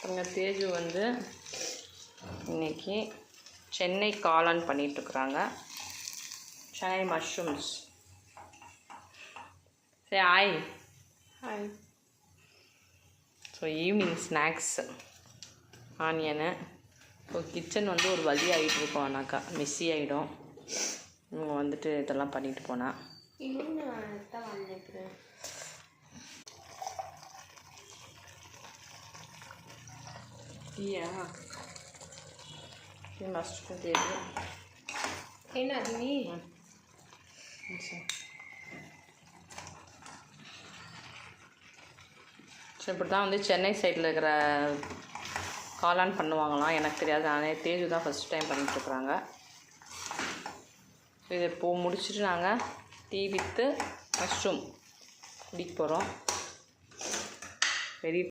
எங்கள் தேஜு வந்து இன்றைக்கி சென்னை காளான் பண்ணிகிட்ருக்குறாங்க. சென்னை மஷ்ரூம்ஸ். சரி hi. Hi. So evening snacks onion. இப்போ கிச்சன் வந்து ஒரு வழி ஆகிட்டு இருக்கோம். ஆனாக்கா மிஸ்ஸி ஆகிடும் இவங்க வந்துட்டு இதெல்லாம் பண்ணிட்டு போனால். மஸ்ட் தெரியும் என்ன அது நீ. ஸோ இப்படி தான் வந்து சென்னை சைடில் இருக்கிற காளான் பண்ணுவாங்களாம். எனக்கு தெரியாது. நானே தேஜு தான் ஃபஸ்ட் டைம் பண்ணிகிட்ருக்குறாங்க. ஸோ இதை முடிச்சுட்டு நாங்கள் டீ வித்து மஷ்ரூம் குடிக்க போகிறோம். வெரி